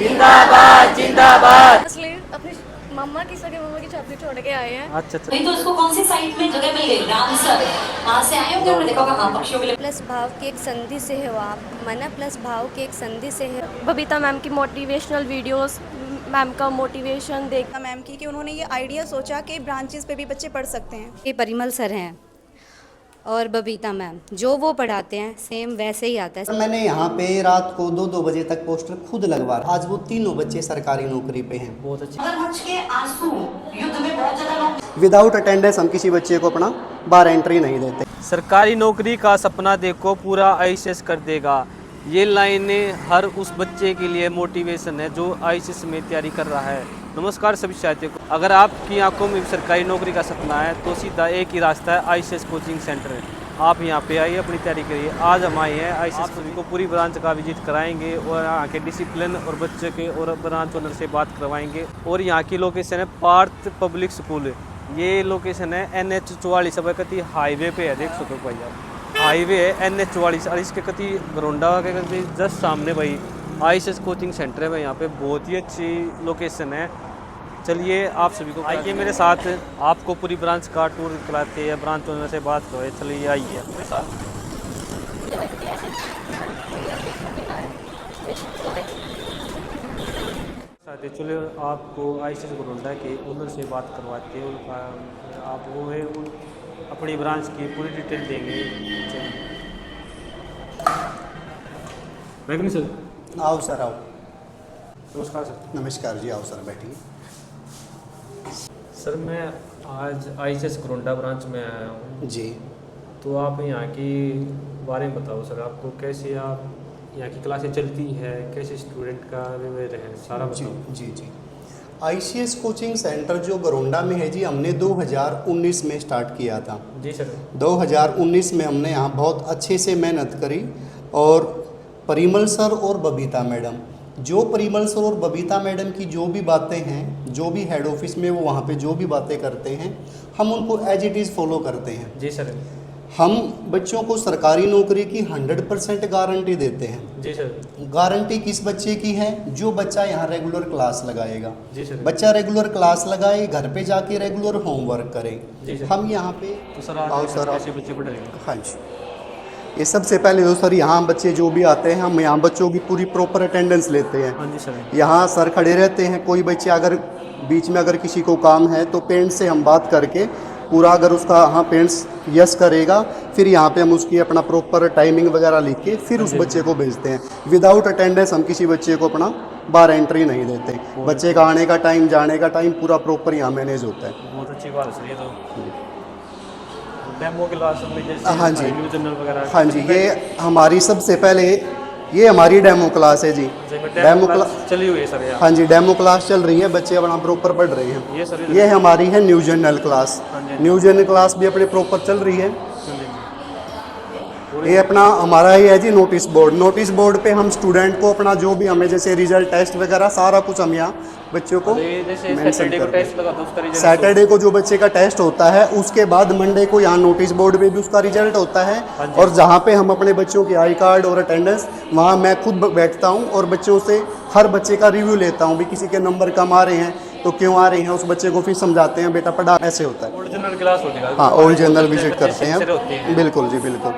जिंदाबाद जिंदाबाद। असली अपनी मम्मा की सगे मम्मा की छाती छोड़ के आए हैं। अच्छा अच्छा। नहीं तो उसको कौन सी साइट में जगह मिल गई? रामसर वहाँ से आए होंगे, उन्होंने देखा होगा हाँ पक्षियों के लिए। प्लस भाव के एक संधि से है आप मना प्लस भाव के एक संधि से है। बबीता मैम की मोटिवेशनल वीडियोस, मैम का मोटिवेशन देख मैम की कि उन्होंने ये आइडिया सोचा कि ब्रांचेस पे भी बच्चे पढ़ सकते हैं। ये परिमल सर हैं और बबीता मैम जो वो पढ़ाते हैं सेम वैसे ही आता है। मैंने यहाँ पे रात को 2-2 बजे तक पोस्टर खुद लगवा रहा। आज वो तीनों बच्चे सरकारी नौकरी पे हैं। बहुत अच्छी। मगरमच्छ के आंसू युद्ध में बहुत ज्यादा लोग विदाउट अटेंडेंस हम किसी बच्चे को अपना बाहर एंट्री नहीं देते। सरकारी नौकरी का सपना देखो पूरा आईसीएस कर देगा। ये लाइनें हर उस बच्चे के लिए मोटिवेशन है जो आईसीएस में तैयारी कर रहा है। नमस्कार सभी साथियों को, अगर आपकी आंखों में सरकारी नौकरी का सपना है तो सीधा एक ही रास्ता है, आईसीएस कोचिंग सेंटर। आप यहाँ पे आइए, अपनी तैयारी करिए। आज हम आए हैं आईसीएस कोचिंग को पूरी ब्रांच का विजिट कराएंगे और यहाँ के डिसिप्लिन और बच्चे के और ब्रांच ओनर से बात करवाएंगे। और यहाँ की लोकेशन है पार्थ पब्लिक स्कूल। ये लोकेशन है NH 44 कति हाईवे पे है, देख सकते हो भाई आप। हाईवे है NH 44 और इसके कति गरोंडा के कति जस्ट सामने भाई आईसीएस कोचिंग सेंटर है भाई। यहाँ पे बहुत ही अच्छी लोकेशन है। चलिए आप सभी को आइए मेरे साथ, आपको पूरी ब्रांच का टूर कराते हैं, ब्रांच ओनर से बात करें। चलिए आइए मेरे साथ। चलिए आपको आईसीएस गरोंडा के ओनर से बात करवाते हैं। उनका आप वो है अपनी ब्रांच की पूरी डिटेल देंगे। सर आओ सर आओ। नमस्कार सर। नमस्कार जी, आओ सर बैठिए। सर मैं आज आईसीएस गरोंडा ब्रांच में आया हूँ जी। तो आप यहाँ के बारे में बताओ सर, आपको कैसे आप यहाँ की क्लासें चलती हैं, कैसे स्टूडेंट का व्यवहार है, सारा बताओ। जी जी। आईसीएस कोचिंग सेंटर जो गरोंडा में है जी, हमने 2019 में स्टार्ट किया था। जी सर। 2019 में हमने यहाँ बहुत अच्छे से मेहनत करी और परिमल सर और बबीता मैडम, जो परिमल सर और बबीता मैडम की जो भी बातें हैं, जो भी हेड ऑफिस में वो वहाँ पे जो भी बातें करते हैं, हम उनको एज इट इज़ फॉलो करते हैं। जी सर। हम बच्चों को सरकारी नौकरी की 100% गारंटी देते हैं। जी सर। गारंटी किस बच्चे की है? जो बच्चा यहाँ रेगुलर क्लास लगाएगा। जी सर। बच्चा रेगुलर क्लास लगाए, घर पे जाके रेगुलर होमवर्क करे। जी सर। हम यहाँ पे तो सर आओ सर कैसे बच्चे पढ़ रहे हैं? हाँ जी। ये सबसे पहले तो सर यहाँ बच्चे जो भी आते हैं, हम यहाँ बच्चों की पूरी प्रॉपर अटेंडेंस लेते हैं। हाँ जी सर। यहाँ सर खड़े रहते हैं। कोई बच्चे अगर बीच में अगर किसी को काम है तो पेरेंट्स से हम बात करके पूरा, अगर उसका हाँ पेरेंट्स यस करेगा, फिर यहाँ पे हम उसकी अपना प्रॉपर टाइमिंग वगैरह लिख के फिर उस बच्चे को भेजते हैं। विदाउट अटेंडेंस हम किसी बच्चे को अपना बाहर एंट्री नहीं देते। बच्चे का आने का टाइम, जाने का टाइम पूरा प्रॉपर यहाँ मैनेज होता है। बहुत अच्छी बात है सर। ये तो डेमो क्लास में जैसे हाँ जी। न्यूज़ चैनल वगैरह। हाँ जी, ये हमारी सबसे पहले ये हमारी डेमो क्लास है जी। डेमो क्लास चली हुई है सर यहाँ। हाँ जी, डेमो क्लास चल रही है, बच्चे अपना प्रॉपर पढ़ रहे हैं। ये सर ये हमारी है न्यू जनरल क्लास। हाँ जी। न्यू जनरल क्लास भी अपने प्रॉपर चल रही है। चलिए। ये अपना हमारा ही है जी नोटिस बोर्ड। नोटिस बोर्ड पे हम स्टूडेंट को अपना जो भी हमें जैसे रिजल्ट टेस्ट वगैरह सारा कुछ हम यहाँ बच्चों को जैसे मेंशन सैटरडे को करते हैं। टेस्ट लगा तो उसका रिजल्ट सैटरडे को जो बच्चे का टेस्ट होता है, उसके बाद मंडे को यहाँ नोटिस बोर्ड पे भी उसका रिजल्ट होता है। हाँ जी। और जहाँ पे हम अपने बच्चों के आई कार्ड और अटेंडेंस, वहाँ मैं खुद बैठता हूँ और बच्चों से हर बच्चे का रिव्यू लेता हूँ भी किसी के नंबर कम आ रहे हैं तो क्यों आ रहे हैं, उस बच्चे को फिर समझाते हैं बेटा पढ़ा। ऐसे होता है। ओरिजिनल क्लास होती है। हाँ, ओल्ड जनरल विजिट करते होती है। हैं। बिल्कुल जी बिल्कुल।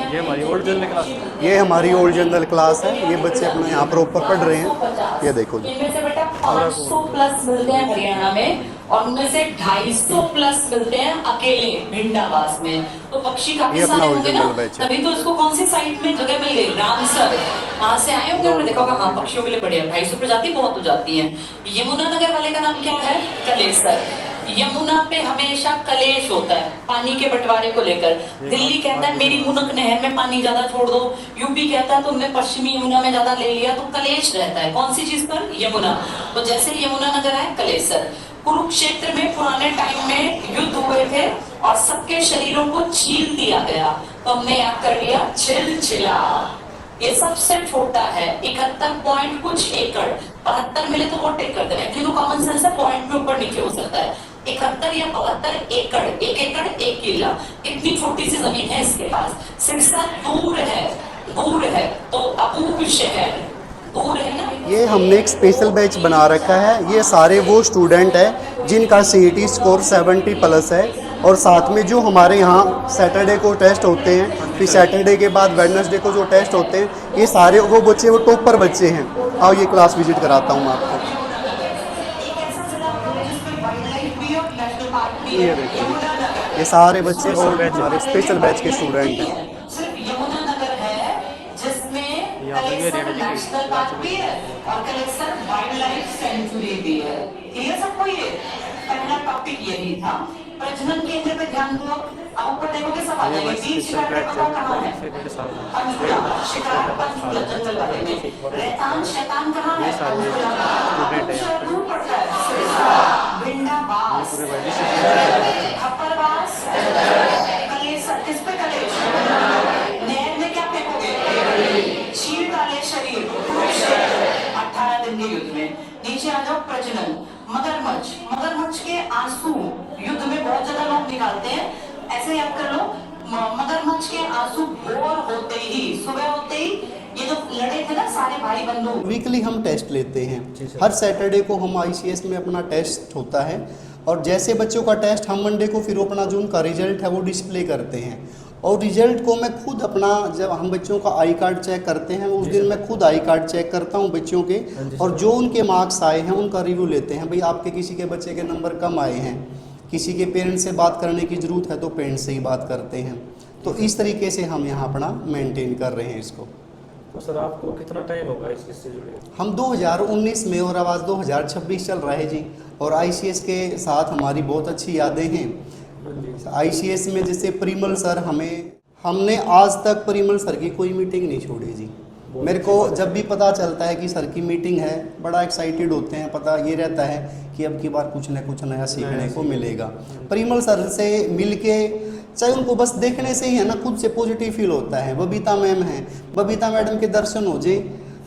ये हमारी ओल्ड जनरल क्लास है। ये हमारी ओल्ड जनरल क्लास है। ये बच्चे अपना यहाँ प्रॉपर पढ़ रहे हैं। ये देखो जी। इनमें से बेटा 500 प्लस मिलते हैं हरियाणा में और उनमें से 250 प्लस मिलते हैं अकेले भिंडावास में। तो पक्षी काफी ये अपना सारे होंगे ना, original batch है। तभी तो इसको कौन सी साइट में जगह मिल गई? रामसर वहाँ से आए होंगे, उन्होंने देखा होगा हाँ पक्षियों के लिए बढ़िया। 250 प्रजाति बहुत हो जाती है। यमुना नगर वाले का नाम क्या है? कलेसर। यमुना पे हमेशा कलेश होता है पानी के बंटवारे को लेकर। दिल्ली कहता है मेरी मुनक नहर में पानी ज्यादा छोड़ दो, यूपी कहता है तुमने पश्चिमी यमुना में ज्यादा ले लिया, तो कलेश रहता है। कौन सी चीज पर? यमुना। तो जैसे यमुना नगर है कलेसर। कुरुक्षेत्र में पुराने टाइम में युद्ध हुए थे और सबके शरीरों को छील दिया गया, तो हमने याद कर लिया छिलछिला। ये सबसे छोटा है 71 पॉइंट कुछ एकड़। 72 मिले तो वोट टेक कर देना, क्योंकि कॉमन सेंस है, पॉइंट में ऊपर नीचे हो सकता है। 71 या 72 एकड़, 1 एकड़ 1 किला, इतनी छोटी सी जमीन है इसके पास। सिरसा दूर है, दूर है तो अपूर्व शहर दूर है ना। ये हमने एक स्पेशल बैच बना रखा है। ये सारे वो स्टूडेंट हैं जिनका CET स्कोर 70+ है, और साथ में जो हमारे यहाँ सैटरडे को टेस्ट होते हैं, फिर सैटरडे के बाद वेडनेसडे को जो टेस्ट होते हैं, ये सारे वो बच्चे वो टॉपर बच्चे हैं। आओ ये क्लास विजिट कराता हूँ आपको। ये देखिए, ये सारे बच्चे और हमारे स्पेशल बैच के स्टूडेंट हैं। सिर्फ यमुनानगर है जिसमें कलेक्शन नेशनल पार्क भी है और कलेक्शन वाइल्ड लाइफ सेंचुरी भी है। क्लियर सबको? ये पहला टॉपिक यही था। प्रजनन केंद्र पे ध्यान दो। अब ऊपर देखोगे सब आ जाएंगे। बीच शिकार पे बताओ कहाँ है? अंकुरा शिकार पर जंगल वाले में। रैतान शैतान कहाँ है? अंकुरा पड़ता है। बिंडाबास, खप्परबास, कलेश। किस पे कलेश? नहर में क्या फेंकोगे? चीड़ वाले शरीर 18 दिन के युद्ध में। नीचे आ जाओ। प्रजनन, मगरमच्छ। मगरमच्छ के आंसू युद्ध में बहुत ज्यादा लोग निकालते हैं। ऐसे याद कर लो, मगरमच्छ के आंसू भोर होते ही, सुबह होते ही ये जो लड़े थे ना सारे भाई बंधु। वीकली हम टेस्ट लेते हैं। हर सैटरडे को हम ICS में अपना टेस्ट होता है, और जैसे बच्चों का टेस्ट हम मंडे को फिर अपना जो उनका रिजल्ट है वो डिस्प्ले करते हैं। और रिजल्ट को मैं खुद अपना, जब हम बच्चों का आई कार्ड चेक करते हैं उस दिन मैं खुद आई कार्ड चेक करता हूं बच्चों के, और जो उनके मार्क्स आए हैं उनका रिव्यू लेते हैं। भाई आपके किसी के बच्चे के नंबर कम आए हैं, किसी के पेरेंट्स से बात करने की ज़रूरत है तो पेरेंट्स से ही बात करते हैं। तो इस तरीके से हम यहाँ अपना मेंटेन कर रहे हैं इसको। तो सर आपको कितना टाइम होगा इससे जुड़े? हम 2019 में, और आवाज़ 2026 चल रहा है जी। और ICS के साथ हमारी बहुत अच्छी यादें हैं। ICS में जैसे परिमल सर, हमने आज तक परिमल सर की कोई मीटिंग नहीं छोड़ी जी। मेरे को जब भी पता चलता है कि सर की मीटिंग है, बड़ा एक्साइटेड होते हैं। पता ये रहता है कि अब की बार कुछ नया सीखने को मिलेगा। परिमल सर से मिलके, चाहे उनको बस देखने से ही है ना, खुद से पॉजिटिव फील होता है। बबीता मैम है, बबीता मैडम के दर्शन हो जाए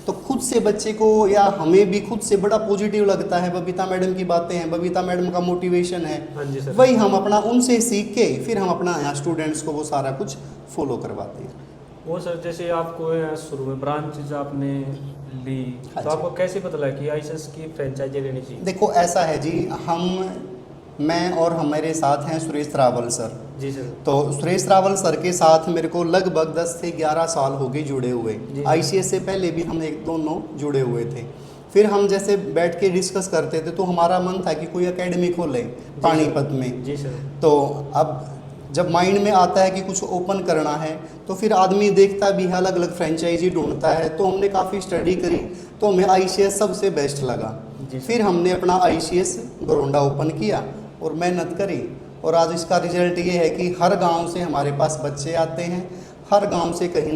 तो खुद से बच्चे को या हमें भी खुद से बड़ा पॉजिटिव लगता है। बबीता मैडम की बातें हैं, बबीता मैडम का मोटिवेशन है, वही हम अपना उनसे सीख के फिर हम अपना यहाँ स्टूडेंट्स को वो सारा कुछ फॉलो करवाते हैं। वो सर जैसे आपको शुरू में ब्रांचेज आपने ली, हाँ तो आपको कैसे पता लगा कि ICS की फ्रेंचाइजी लेनी चाहिए? देखो ऐसा है जी, मैं और हमारे साथ हैं सुरेश रावल सर जी सर। तो सुरेश रावल सर के साथ मेरे को लगभग 10 से 11 साल हो गए जुड़े हुए। ICS से पहले भी हम एक दोनों जुड़े हुए थे। फिर हम जैसे बैठ के डिस्कस करते थे तो हमारा मन था कि कोई एकेडमी खोले पानीपत में जी सर। तो अब जब माइंड में आता है कि कुछ ओपन करना है तो फिर आदमी देखता भी है, अलग अलग फ्रेंचाइजी ढूंढता है। तो हमने काफ़ी स्टडी करी तो हमें ICS सबसे बेस्ट लगा। फिर हमने अपना ICS घरोंडा ओपन किया और मेहनत करी, और आज इसका रिजल्ट ये है कि हर गांव से हमारे पास बच्चे आते हैं। हर गांव से कहीं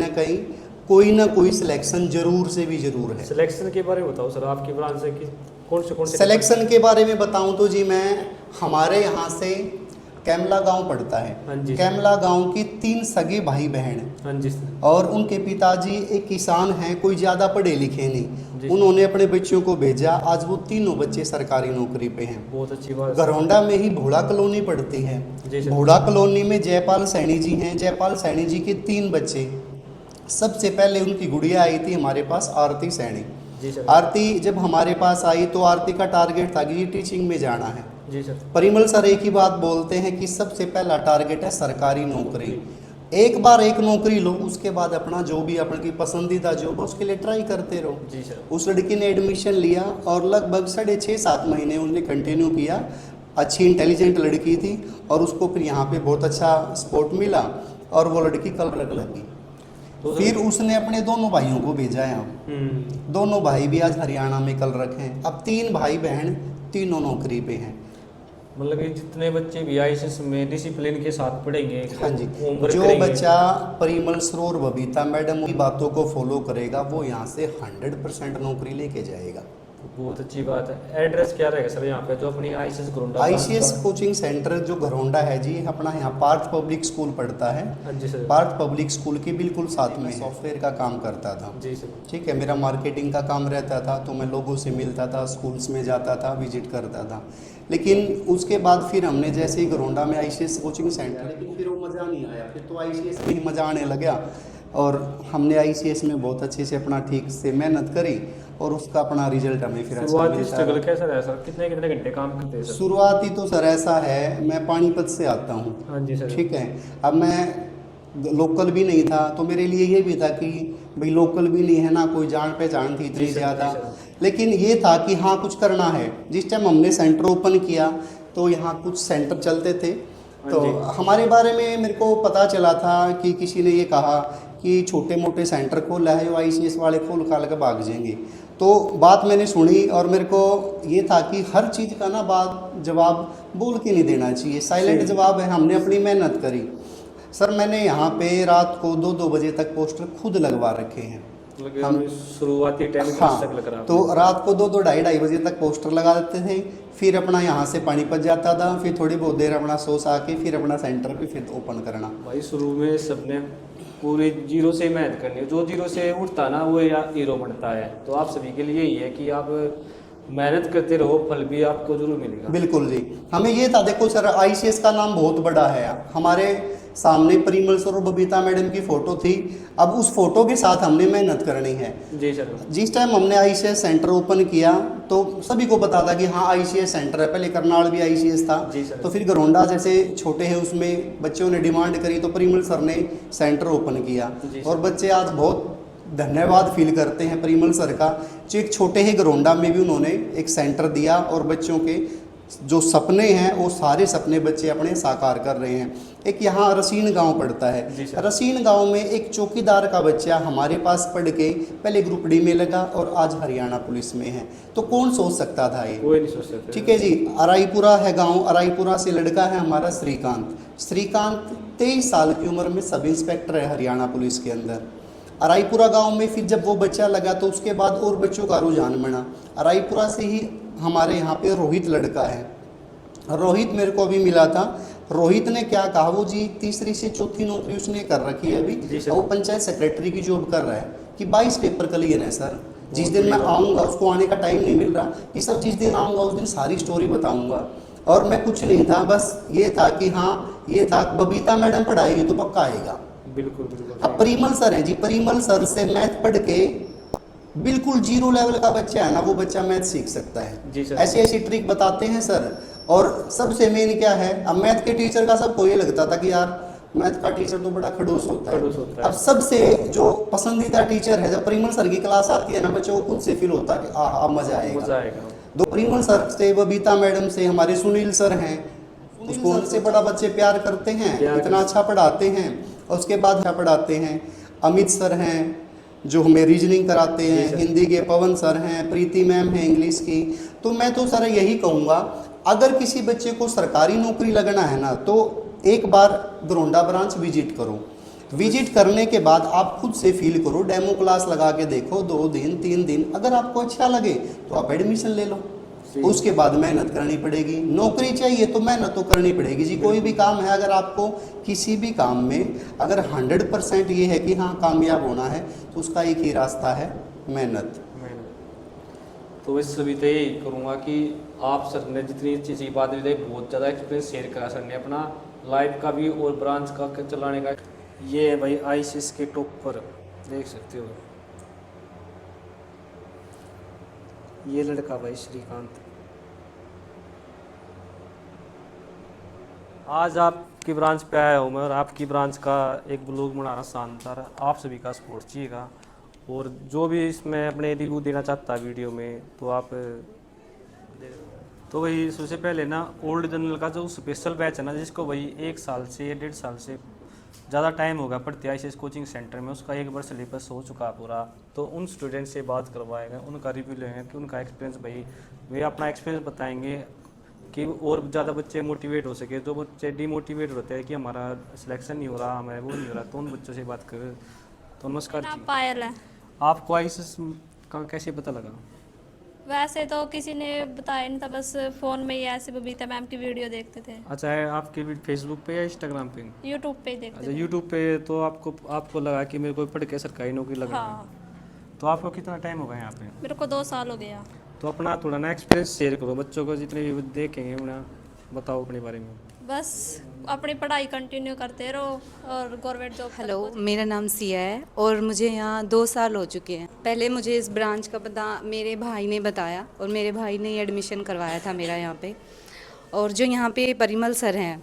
ना कोई सिलेक्शन जरूर से भी जरूर है। सिलेक्शन के बारे में बताओ सर, आपकी ब्रांच से कि कौन से सिलेक्शन के बारे में बताऊं तो जी, मैं हमारे यहाँ से कैमला गांव पड़ता है। कैमला गांव की 3 सगे भाई बहन और उनके पिताजी एक किसान हैं, कोई ज़्यादा पढ़े लिखे नहीं। उन्होंने अपने बच्चों को भेजा, आज वो तीनों बच्चे सरकारी नौकरी पे हैं। बहुत अच्छी बात। घरोंडा में ही भोड़ा कॉलोनी पड़ती है। भोड़ा कॉलोनी में जयपाल सैनी जी हैं। जयपाल सैनी जी के 3 बच्चे। सबसे पहले उनकी गुड़िया आई थी हमारे पास, आरती सैनी। आरती जब हमारे पास आई तो आरती का टारगेट था कि ये टीचिंग में जाना है। जी सर। परिमल सर एक ही बात बोलते हैं कि सबसे पहला टारगेट है सरकारी नौकरी। एक बार एक नौकरी लो, उसके बाद अपना जो भी अपनी पसंदीदा जॉब है उसके लिए ट्राई करते रहो। जी सर। उस लड़की ने एडमिशन लिया और लगभग 6.5-7 महीने उसने कंटिन्यू किया। अच्छी इंटेलिजेंट लड़की थी और उसको फिर यहाँ पे बहुत अच्छा सपोर्ट मिला और वो लड़की कल रख लगी। तो फिर उसने अपने दोनों भाइयों को भेजा यहाँ। दोनों भाई भी आज हरियाणा में कल रखे हैं। अब 3 भाई बहन तीनों नौकरी पे हैं। मतलब कि जितने बच्चे भी ICS में डिसिप्लिन के साथ पढ़ेंगे, हाँ जी, जो बच्चा परिमल सर और बबीता मैडम की बातों को फॉलो करेगा वो यहाँ से 100% नौकरी लेके जाएगा। बहुत अच्छी बात है। एड्रेस क्या रहेगा सर यहाँ पे जो अपनी ICS Gharaunda? ICS coaching centre जो घरोंडा है जी, अपना यहाँ पार्थ पब्लिक स्कूल पड़ता है। हाँ जी सर। पार्थ पब्लिक स्कूल के बिल्कुल साथ में सॉफ्टवेयर का काम करता था। जी सर। ठीक है, मेरा मार्केटिंग का काम रहता था तो मैं लोगों से मिलता था, स्कूल्स में जाता था, विजिट करता था। लेकिन उसके बाद फिर हमने जैसे ही घरोंडा में ICS कोचिंग सेंटर, लेकिन फिर वो मज़ा नहीं आया। फिर तो ICS में ही मज़ा आने लगा। और हमने ICS में बहुत अच्छे से अपना ठीक से मेहनत करी और उसका अपना रिजल्ट हमें फिर अच्छा शुरुआती मिलता स्ट्रगल है। कैसा रहा सर, कितने कितने घंटे काम करते हैं सर? शुरुआती तो सर ऐसा है, मैं पानीपत से आता हूँ, हाँ जी सर। ठीक है। अब मैं लोकल भी नहीं था, तो मेरे लिए ये भी था कि भाई लोकल भी नहीं है ना, कोई जान पहचान थी इतनी जी सर, ज़्यादा, जी सर। लेकिन ये था कि हाँ कुछ करना है। जिस टाइम हमने सेंटर ओपन किया तो यहाँ कुछ सेंटर चलते थे, तो हमारे बारे में मेरे को पता चला था कि किसी ने ये कहा कि छोटे मोटे सेंटर खोला है, वो ICS वाले खोल खाल के भाग जाएंगे। तो बात मैंने सुनी और मेरे को ये था कि हर चीज़ का ना बात जवाब बोल के नहीं देना चाहिए, साइलेंट जवाब है। हमने अपनी मेहनत करी सर। मैंने यहाँ पे रात को 2-2 बजे तक पोस्टर खुद लगवा रखे हैं। हम शुरुआती टाइम में हाँ, तक लग रहा तो रात को 2-2 ढाई बजे तक पोस्टर लगा देते थे, फिर अपना यहाँ से पानीपत जाता था, फिर थोड़ी बहुत देर अपना सोच आके फिर अपना सेंटर पे फिर ओपन करना। भाई शुरू में सबने पूरी जीरो से मेहनत करनी है, जो जीरो से उठता ना वो या हीरो बनता है। तो आप सभी के लिए यही है कि आप मेहनत करते रहो, फल भी आपको जरूर मिलेगा। बिल्कुल जी, हमें ये था, देखो सर ICS का नाम बहुत बड़ा है। हमारे सामने परिमल सर और बबीता मैडम की फ़ोटो थी, अब उस फोटो के साथ हमने मेहनत करनी है। जी सर। जिस टाइम हमने ICS सेंटर ओपन किया तो सभी को पता था कि हाँ ICS सेंटर है, पहले करनाल भी ICS था, जी सर। तो फिर गरोंडा जैसे छोटे है उसमें बच्चों ने डिमांड करी तो परिमल सर ने सेंटर ओपन किया, और बच्चे आज बहुत धन्यवाद फील करते हैं परिमल सर का, जो एक छोटे ही गरोंडा में भी उन्होंने एक सेंटर दिया और बच्चों के जो सपने हैं वो सारे सपने बच्चे अपने साकार कर रहे हैं। एक यहाँ रसीन गांव पड़ता है, रसीन गांव में एक चौकीदार का बच्चा हमारे पास पढ़ के पहले ग्रुप डी में लगा और आज हरियाणा पुलिस में है। तो कौन सोच सकता था ये, कोई नहीं सोच सकता। ठीक है जी। अराईपुरा है गांव, अराईपुरा से लड़का है हमारा श्रीकांत। 23 साल की उम्र में सब इंस्पेक्टर है हरियाणा पुलिस के अंदर। अराईपुरा गांव में फिर जब वो बच्चा लगा तो उसके बाद और बच्चों का रुझान बना। अराईपुरा से ही हमारे यहाँ पे रोहित लड़का है, रोहित मेरे को अभी मिला था। रोहित ने क्या कहा, वो जी तीसरी से चौथी नौकरी उसने कर रखी है अभी, वो पंचायत सेक्रेटरी की जॉब कर रहा है कि 22 पेपर क्लियर है सर। जिस दिन मैं आऊँगा, उसको आने का टाइम नहीं मिल रहा, ये सब जिस दिन आऊँगा उस दिन सारी स्टोरी बताऊँगा। और मैं कुछ नहीं था, बस ये था कि हाँ ये था बबीता मैडम पढ़ाएगी तो पक्का आएगा। बिल्कुल बिल्कुल। अब परिमल सर है जी, परिमल सर से मैथ पढ़ के बिल्कुल 0 लेवल का बच्चा है ना, वो बच्चा मैथ सीख सकता है। ऐसी ऐसी ट्रिक बताते हैं सर। और सबसे मेन क्या है, अब मैथ के टीचर का सबको ये लगता था कि यार मैथ का टीचर तो बड़ा खड़ूस होता है। अब सबसे जो पसंदीदा टीचर है, जब परिमल सर की क्लास आती है ना, बच्चों को खुद से फील होता है कि अब मजा आएगा। दो परिमल सर से, बबीता मैडम से, हमारे सुनील सर हैं, उसको उनसे बड़ा बच्चे प्यार करते हैं, इतना अच्छा पढ़ाते हैं। और उसके बाद क्या पढ़ाते हैं, अमित सर हैं जो हमें रीजनिंग कराते हैं, हिंदी के पवन सर हैं, प्रीति मैम हैं इंग्लिश की। तो मैं तो सर यही कहूँगा, अगर किसी बच्चे को सरकारी नौकरी लगना है ना, तो एक बार गरोंडा ब्रांच विजिट करो। विजिट करने के बाद आप खुद से फील करो, डेमो क्लास लगा के देखो 2 दिन 3 दिन, अगर आपको अच्छा लगे तो आप एडमिशन ले लो। उसके बाद मेहनत करनी पड़ेगी। नौकरी चाहिए तो मेहनत तो करनी पड़ेगी जी। कोई भी काम है, अगर आपको किसी भी काम में अगर 100% ये है कि हाँ कामयाब होना है, तो उसका एक ही रास्ता है, मेहनत। तो इस सभी तो यही करूँगा कि आप सर ने जितनी अच्छी अच्छी बात बताई, बहुत ज़्यादा एक्सपीरियंस शेयर करा सर ने अपना लाइफ का भी और ब्रांच का चलाने का। ये है भाई ICS के टॉप पर, देख सकते हो ये लड़का भाई श्रीकांत। आज आपकी ब्रांच पे आया हूँ मैं, और आपकी ब्रांच का एक ब्लॉग बनाना शानदार, आप सभी का सपोर्ट चाहिएगा। और जो भी इसमें अपने रिव्यू देना चाहता है वीडियो में, तो आप तो वही सबसे पहले ना ओल्ड जनरल का जो स्पेशल बैच है ना, जिसको वही 1 साल से 1.5 साल से ज़्यादा टाइम होगा पढ़ते ICS कोचिंग सेंटर में, उसका 1 बार सिलेबस हो चुका पूरा, तो उन स्टूडेंट से बात करवाएगा, उनका रिव्यू लेंगे कि उनका एक्सपीरियंस, भाई वे अपना एक्सपीरियंस बताएंगे कि और ज़्यादा बच्चे मोटिवेट हो सके। जो बच्चे डिमोटिवेट होते हैं कि हमारा सिलेक्शन नहीं हो रहा, हमें वो नहीं हो रहा, तो उन बच्चों से बात करें। तो नमस्कार जी, पायल है। आपको ICS का कैसे पता लगा? वैसे तो किसी ने बताया नहीं था, बस फ़ोन में ही ऐसे बबीता मैम की वीडियो देखते थे। अच्छा है, आपके फेसबुक पे या इंस्टाग्राम पे? यूट्यूब पे ही देखते अच्छा थे। यूट्यूब पे। तो आपको लगा कि मेरे को पढ़ के सरकारी नौकरी लगना है। हाँ। तो आपको कितना टाइम होगा यहाँ पे? मेरे को 2 साल हो गया। तो अपना थोड़ा ना एक्सपीरियंस शेयर करो बच्चों को, जितने भी देखेंगे उन्हें बताओ अपने बारे में। बस अपनी पढ़ाई कंटिन्यू करते रहो और गवर्नमेंट जॉब हेलो, मेरा नाम सिया है और मुझे यहाँ 2 साल हो चुके हैं। पहले मुझे इस ब्रांच का पता मेरे भाई ने बताया और मेरे भाई ने एडमिशन करवाया था मेरा यहाँ पे। और जो यहाँ पे परिमल सर हैं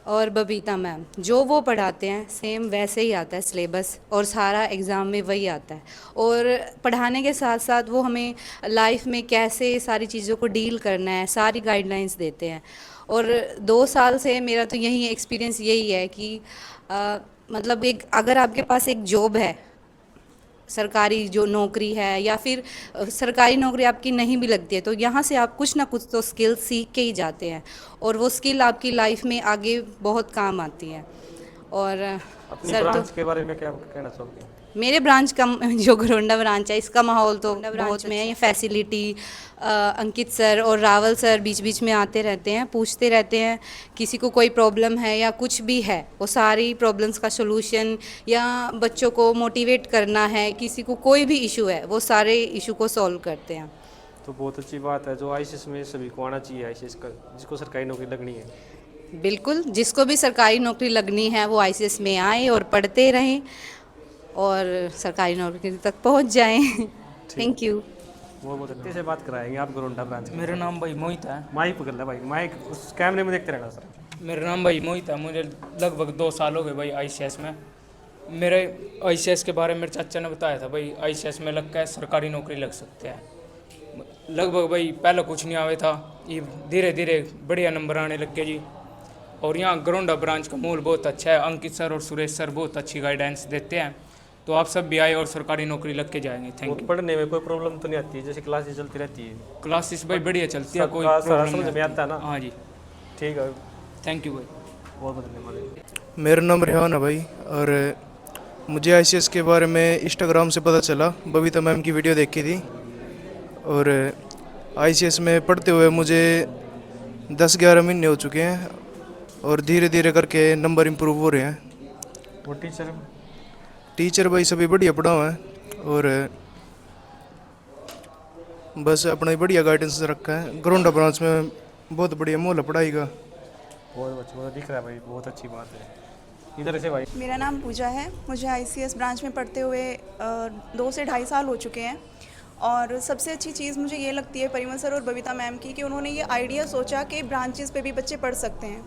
और बबीता मैम, जो वो पढ़ाते हैं सेम वैसे ही आता है सिलेबस और सारा एग्ज़ाम में वही आता है। और पढ़ाने के साथ साथ वो हमें लाइफ में कैसे सारी चीज़ों को डील करना है सारी गाइडलाइंस देते हैं। और 2 साल से मेरा तो यही एक्सपीरियंस यही है कि मतलब एक अगर आपके पास एक जॉब है, सरकारी जो नौकरी है या फिर सरकारी नौकरी आपकी नहीं भी लगती है, तो यहाँ से आप कुछ ना कुछ तो स्किल सीख के ही जाते हैं और वो स्किल आपकी लाइफ में आगे बहुत काम आती है। और अपनी सर ब्रांच तो के बारे में क्या कहना चाहोगे? मेरे ब्रांच का जो घरोंडा ब्रांच है इसका माहौल तो बहुत में है। ये फैसिलिटी अंकित सर और रावल सर बीच बीच में आते रहते हैं, पूछते रहते हैं किसी को कोई प्रॉब्लम है या कुछ भी है, वो सारी प्रॉब्लम्स का सलूशन या बच्चों को मोटिवेट करना है, किसी को कोई भी इशू है वो सारे इशू को सॉल्व करते हैं। तो बहुत अच्छी बात है, जो आईसीएस में सभी को आना चाहिए, आईसीएस का जिसको सरकारी नौकरी लगनी है। बिल्कुल, जिसको भी सरकारी नौकरी लगनी है वो आईसीएस में आए और पढ़ते रहें और सरकारी नौकरी तक पहुंच जाएं। Thank you. वो बहुत अच्छे से बात कराएंगे आप घरोंडा ब्रांच के। मेरा नाम भाई मोहित है। माइक पकड़ ले भाई, माइक उस कैमरे में देखते रहना सर। मेरा नाम भाई मोहित है। मुझे लगभग 2 साल हो गए भाई आईसीएस में। मेरे आईसीएस के बारे में मेरे चाचा ने बताया था भाई आईसीएस में लग के सरकारी नौकरी लग सकते हैं। लगभग भाई पहले कुछ नहीं आवे था, ये धीरे धीरे बढ़िया नंबर आने लग गए जी। और यहाँ घरोंडा ब्रांच का माहौल बहुत अच्छा है। अंकित सर और सुरेश सर बहुत अच्छी गाइडेंस देते हैं, तो आप सब भी आए और सरकारी नौकरी लग के जाएंगे। Thank you. पढ़ने में कोई प्रॉब्लम तो नहीं आती है? जैसे क्लासेस चलती रहती है, क्लासेस भाई बढ़िया चलती है, कोई सबका प्रॉब्लम समझ नहीं में आता है ना? हाँ जी, ठीक है, थैंक यू भाई। बहुत बहुत धन्यवाद। मेरा नाम रेहान है भाई और मुझे आईसीएस के बारे में इंस्टाग्राम से पता चला, बबीता मैम की वीडियो देखी थी। और आईसीएस में पढ़ते हुए मुझे 10-11 महीने हो चुके हैं और धीरे धीरे करके नंबर इम्प्रूव हो रहे हैं। वो टीचर भाई सभी बढ़िया पढ़ा हुआ है और बस अपना ही बढ़िया गाइडेंस रखा है। घरोंडा ब्रांच में बहुत बढ़िया माहौल है पढ़ाई का। बहुत अच्छा दिख रहा है भाई, बहुत अच्छी बात है। इधर से भाई। मेरा नाम पूजा है। मुझे आईसीएस ब्रांच में पढ़ते हुए 2 से 2.5 साल हो चुके हैं और सबसे अच्छी चीज़ मुझे ये लगती है परिमल सर और बबीता मैम की कि उन्होंने ये आइडिया सोचा कि ब्रांचेस पे भी बच्चे पढ़ सकते हैं।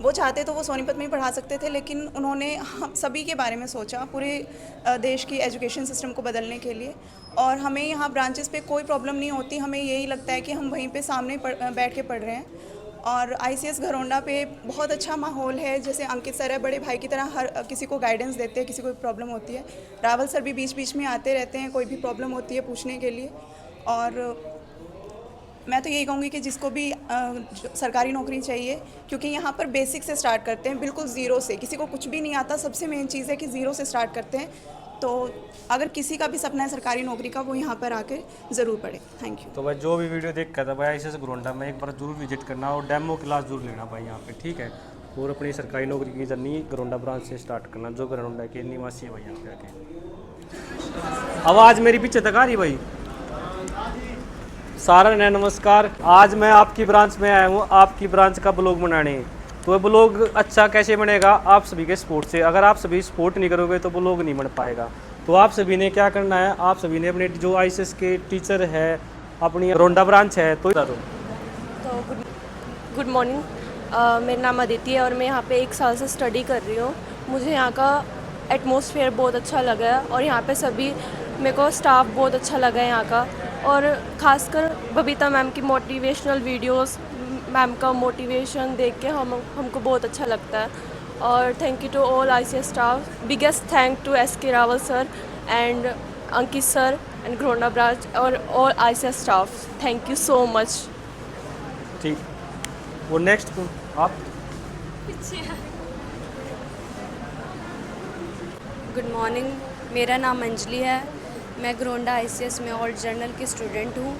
वो चाहते तो वो सोनीपत में ही पढ़ा सकते थे, लेकिन उन्होंने हम सभी के बारे में सोचा, पूरे देश की एजुकेशन सिस्टम को बदलने के लिए। और हमें यहाँ ब्रांचेस पे कोई प्रॉब्लम नहीं होती, हमें यही लगता है कि हम वहीं पे सामने बैठ के पढ़ रहे हैं। और आईसीएस घरोंडा पे बहुत अच्छा माहौल है। जैसे अंकित सर है, बड़े भाई की तरह हर किसी को गाइडेंस देते हैं, किसी को प्रॉब्लम होती है। रावल सर भी बीच बीच में आते रहते हैं, कोई भी प्रॉब्लम होती है पूछने के लिए। और मैं तो यही कहूँगी कि जिसको भी सरकारी नौकरी चाहिए, क्योंकि यहाँ पर बेसिक से स्टार्ट करते हैं, बिल्कुल ज़ीरो से। किसी को कुछ भी नहीं आता, सबसे मेन चीज़ है कि ज़ीरो से स्टार्ट करते हैं। तो अगर किसी का भी सपना है सरकारी नौकरी का, वो यहाँ पर आकर ज़रूर पढ़े। Thank you. तो भाई जो भी वीडियो देख कर था भाई आईसीएस घरोंडा में एक बार जरूर विजिट करना और डेमो क्लास जरूर लेना भाई यहाँ पे, ठीक है। और अपनी सरकारी नौकरी की जर्नी घरोंडा ब्रांच से स्टार्ट करना, जो घरोंडा के निवासी है भाई यहाँ पे आके। आवाज़ मेरी पीछे तक आ रही भाई? सारा ने नमस्कार। आज मैं आपकी ब्रांच में आया हूँ, आपकी ब्रांच का ब्लॉग बनाने। तो ब्लॉग अच्छा कैसे बनेगा? आप सभी के सपोर्ट से। अगर आप सभी सपोर्ट नहीं करोगे तो ब्लॉग नहीं बन पाएगा। तो आप सभी ने क्या करना है, आप सभी ने अपने जो आईसीएस के टीचर है, अपनी घरोंडा ब्रांच है, तो गुड मॉर्निंग। मेरा नाम अदिति है और मैं यहाँ पे 1 साल से स्टडी कर रही हूँ। मुझे यहाँ का एटमॉस्फेयर बहुत अच्छा लगा है और यहाँ पे सभी मेरे को स्टाफ बहुत अच्छा लगा है यहाँ का। और ख़ासकर बबीता मैम की मोटिवेशनल वीडियोस, मैम का मोटिवेशन देख के हमको बहुत अच्छा लगता है। और thank you to all ICS staff. Biggest thank to SK Rawal sir and Ankit sir and Gharaunda branch और all ICS staff. Thank you so much. ठीक। वो नेक्स्ट आप। गुड मॉर्निंग, मेरा नाम अंजलि है। मैं घरोंडा आईसीएस में ऑल्ट जर्नल की स्टूडेंट हूँ।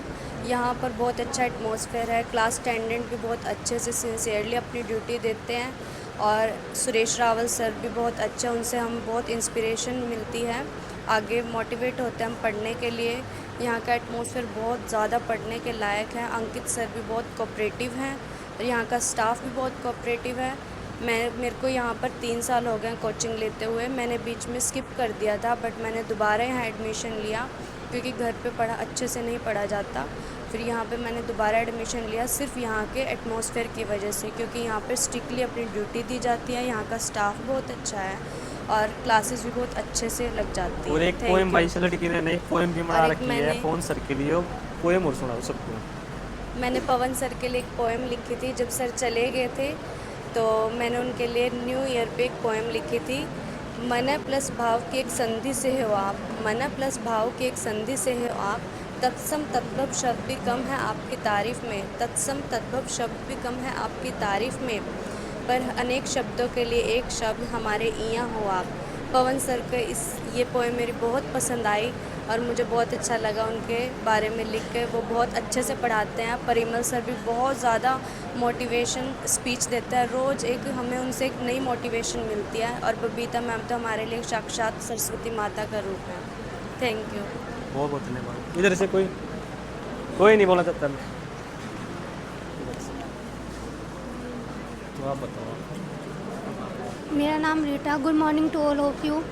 यहाँ पर बहुत अच्छा एटमॉस्फेयर है। क्लास अटेंडेंट भी बहुत अच्छे से सिंसियरली अपनी ड्यूटी देते हैं और सुरेश रावल सर भी बहुत अच्छे, उनसे हम बहुत इंस्पिरेशन मिलती है, आगे मोटिवेट होते हैं हम पढ़ने के लिए। यहाँ का एटमॉस्फेयर बहुत ज़्यादा पढ़ने के लायक है। अंकित सर भी बहुत कोऑपरेटिव हैं और यहाँ का स्टाफ भी बहुत कोऑपरेटिव है। मेरे को यहाँ पर 3 साल हो गए कोचिंग लेते हुए। मैंने बीच में स्किप कर दिया था, बट मैंने दोबारा यहाँ एडमिशन लिया क्योंकि घर पे अच्छे से नहीं पढ़ा जाता। फिर यहाँ पे मैंने दोबारा एडमिशन लिया सिर्फ यहाँ के एटमॉस्फेयर की वजह से, क्योंकि यहाँ पे स्ट्रिक्टली अपनी ड्यूटी दी जाती है। यहाँ का स्टाफ बहुत अच्छा है और क्लासेस भी बहुत अच्छे से लग जाती है। और एक पोएम भाई से लड़की ने एक पोएम भी बना रखी है फोन सर के लिए, पोएम और सुनाओ सबको। मैंने पवन सर के लिए एक पोएम लिखी थी। जब सर चले गए थे तो मैंने उनके लिए न्यू ईयर पे एक पोएम लिखी थी। मन प्लस भाव की एक संधि से हो आप, मन प्लस भाव की एक संधि से हो आप, तत्सम तद्भव शब्द भी कम है आपकी तारीफ़ में, तत्सम तद्भव शब्द भी कम है आपकी तारीफ़ में, पर अनेक शब्दों के लिए एक शब्द हमारे इयां हो आप। पवन सर के ये पोएम मेरी बहुत पसंद आई और मुझे बहुत अच्छा लगा उनके बारे में लिख के। वो बहुत अच्छे से पढ़ाते हैं। परिमल सर भी बहुत ज़्यादा मोटिवेशन स्पीच देते हैं रोज़, एक हमें उनसे एक नई मोटिवेशन मिलती है। और बबीता मैम तो हमारे लिए साक्षात सरस्वती माता का रूप है। थैंक यू, बहुत बहुत धन्यवाद। इधर से कोई नहीं बोलना चाहता मैं, तो आप बताओ। मेरा नाम Rita. Good morning to all of you.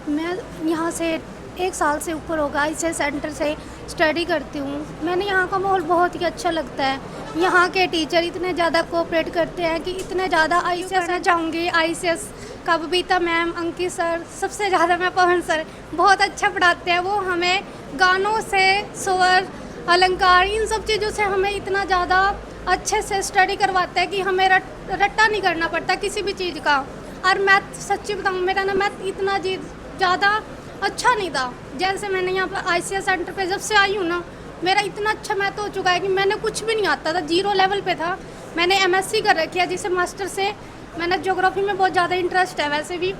मैं यहाँ से 1 साल से ऊपर होगा ICS सेंटर से स्टडी करती हूँ। मैंने यहाँ का माहौल बहुत ही अच्छा लगता है। यहाँ के टीचर इतने ज़्यादा कोऑपरेट करते हैं कि इतने ज़्यादा ICS मैं चाहूँगी। ICS का बबीता मैम, अंकित सर, सबसे ज़्यादा मैं पवन सर बहुत अच्छा पढ़ाते हैं। वो हमें गानों से, स्वर, अलंकार, इन सब चीज़ों से हमें इतना ज़्यादा अच्छे से स्टडी करवाते हैं कि हमें रट्टा नहीं करना पड़ता किसी भी चीज़ का। और मैथ, सच्ची बताऊँ, मेरा ना मैथ इतना ज़्यादा अच्छा नहीं था। जैसे मैंने यहाँ पर ICS सेंटर पे जब से आई हूँ ना, मेरा इतना अच्छा मैथ हो चुका है कि मैंने कुछ भी नहीं आता था, 0 लेवल पे था। मैंने MSc कर रखी है, जिसे मास्टर से मैंने ज्योग्राफी में बहुत ज़्यादा इंटरेस्ट है वैसे भी,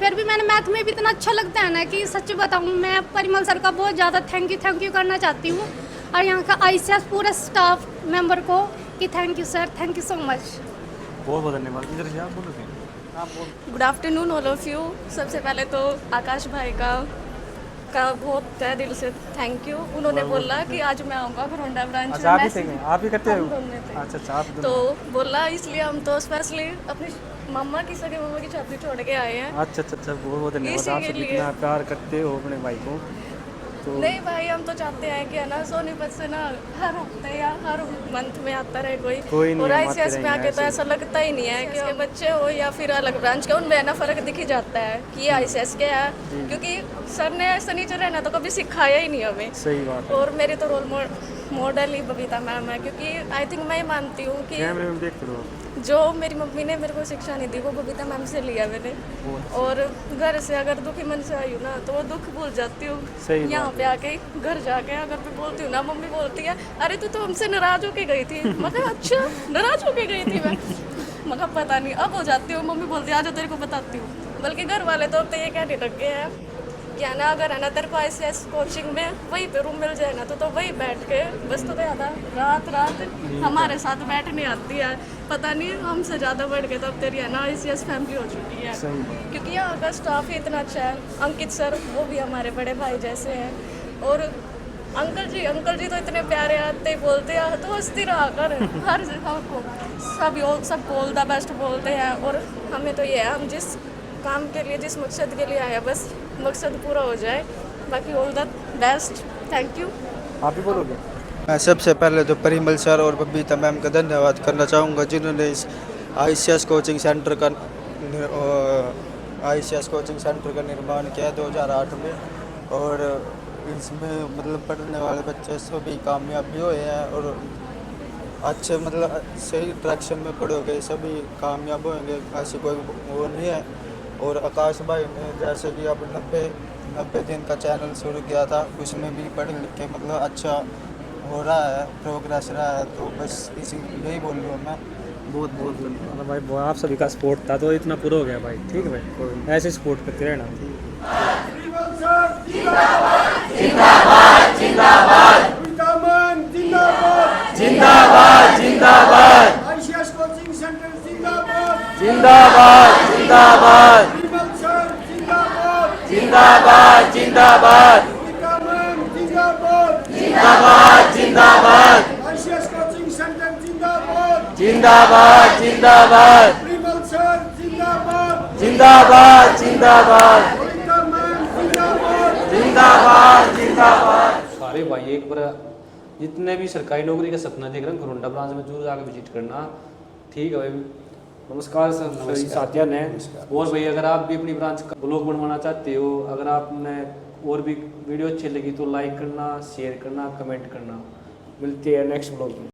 फिर भी मैंने मैथ में भी इतना अच्छा लगता है ना कि सच बताऊँ, मैं परिमल सर का बहुत ज़्यादा थैंक यू करना चाहती हूँ और यहाँ का ICS पूरे स्टाफ मेंबर को कि thank you sir, thank you so much. बहुत बहुत धन्यवाद। इधर से आप बोलोगे। Good afternoon all of you. सबसे पहले तो आकाश भाई का बहुत तहे दिल से थैंक यू। उन्होंने बोला कि आज मैं आऊँगा घरोंडा ब्रांच में। आप ही करते हो? अच्छा, आप तो बोला, इसलिए हम तो स्पेशली अपनी मम्मा की छाती छोड़ के आए हैं। अच्छा, बहुत बहुत धन्यवाद। आप सब इतना प्यार करते हो अपने भाई को। तो नहीं भाई, हम तो चाहते हैं कि है ना सोनीपत से ना हर हफ्ते या हर मंथ में आता रहे कोई नहीं। और ICS में आके तो ऐसा लगता ही नहीं है कि बच्चे हो या फिर अलग ब्रांच के, उनमें ना फ़र्क दिख ही जाता है कि ये ICS के है, क्योंकि सर ने ऐसा नीचे रहना तो कभी सिखाया ही नहीं हमें। सही बात। और मेरी तो रोल मॉडल ही बबीता मैम है, क्योंकि आई थिंक मैं मानती हूँ कि जो मेरी मम्मी ने मेरे को शिक्षा नहीं दी वो बबीता मैम से लिया मैंने। और घर से अगर दुखी मन से आई हूँ ना तो वो दुख भूल जाती हूँ। यहाँ पे आके घर जाके अगर मैं बोलती हूँ ना, मम्मी बोलती है अरे तू तो हमसे नाराज होके गई थी। मतलब अच्छा, नाराज होके गई थी मैं? मगर पता नहीं, अब हो जाती हूँ। मम्मी बोलती है आज तेरे को बताती हूँ। बल्कि घर वाले तो अब तो ये कहने लग गए हैं क्या ना, अगर है ना तेरे को ICS कोचिंग में वहीं पे रूम मिल जाए ना तो वहीं बैठ के बस तो ज़्यादा रात हमारे साथ बैठने आती है। पता नहीं हमसे ज़्यादा बढ़ के तो अब तेरी है ना ICS फैमिली हो चुकी है, क्योंकि यहाँ का स्टाफ ही इतना अच्छा है। अंकित सर वो भी हमारे बड़े भाई जैसे हैं। और अंकल जी तो इतने प्यारे आते बोलते हैं तो हंसती रहा कर हर को सब ऑल द बेस्ट बोलते हैं। और हमें तो ये है, हम जिस काम के लिए, जिस मकसद के लिए आया, बस मकसद पूरा हो जाए। बाकी all the best. Thank you. आप ही बोलोगे? मैं सबसे पहले तो परिमल सर और बबीता मैम का धन्यवाद करना चाहूँगा, जिन्होंने इस ICS कोचिंग सेंटर का निर्माण किया 2008 में। और इसमें मतलब पढ़ने वाले बच्चे सभी कामयाब भी हुए हैं और अच्छे मतलब सही डायरेक्शन में पढ़ोगे सभी कामयाब होंगे, ऐसी कोई वो नहीं है। और आकाश भाई ने जैसे कि अब 90 दिन का चैनल शुरू किया था, उसमें भी पढ़ लिख के मतलब अच्छा हो रहा है, प्रोग्रेस रहा है। तो बस इसी यही बोल रहा हूँ मैं। बहुत मतलब भाई आप सभी का सपोर्ट था तो इतना पूरा हो गया भाई। ठीक है भाई, ऐसे सपोर्ट करते रहना। जिंदाबाद जिंदाबाद ICS कोचिंग सेंटर जिंदाबाद जिंदाबाद जिंदाबाद जिंदाबाद जिंदाबाद जिंदाबाद ICS कोचिंग सेंटर जिंदाबाद जिंदाबाद जिंदाबाद जिंदाबाद जिंदाबाद जिंदाबाद जिंदाबाद। सारे भाई एक बार जितने भी सरकारी नौकरी का सपना देख रहे हैं घरोंडा ब्रांच में जरूर आकर विजिट करना। ठीक है भाई, नमस्कार सर, साथिया ने। और भाई अगर आप भी अपनी ब्रांच का ब्लॉग बनवाना चाहते हो, अगर आपने और भी वीडियो अच्छी लगी तो लाइक करना, शेयर करना, कमेंट करना। मिलते हैं नेक्स्ट ब्लॉग में।